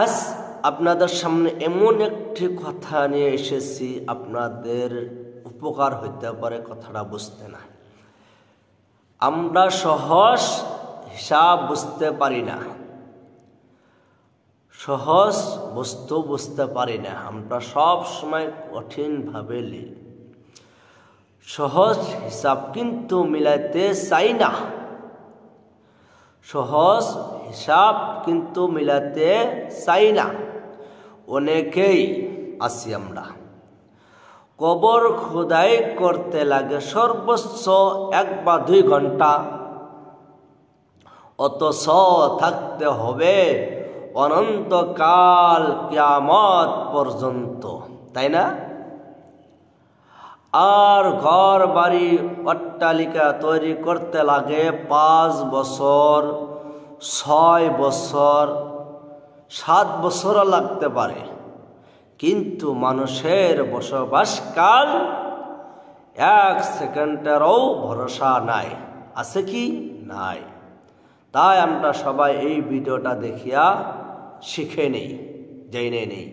আজ আপনাদের সামনে এমন একটি কথা নিয়ে এসেছি, আপনাদের উপকার হইতে পারে কথাটা বুঝতে। না, আমরা সহজ হিসাব বুঝতে পারি না, সহজ বস্তু বুঝতে পারি না। আমরা সব সময় কঠিনভাবে নিই। সহজ হিসাব কিন্তু মিলাইতে চাই না, সহজ হিসাব কিন্তু মিলাতে চাই না। অনেকেই আছি আমরা, কবর খোদাই করতে লাগে সর্বোচ্চ 1 বা 2 ঘন্টা, অথচ থাকতে হবে অনন্তকাল, কিয়ামত পর্যন্ত, তাই না? আর ঘর বাড়ি অট্টালিকা তৈরি করতে লাগে 5 বছর, 6 বছর, 7 বছরও লাগতে পারে। কিন্তু মানুষের বসবাসকাল 1 সেকেন্ডেরও ভরসা নাই। আছে কি? নাই। তাই আমরা সবাই এই ভিডিওটা দেখিয়া শিখে নেই, জেনে নেই।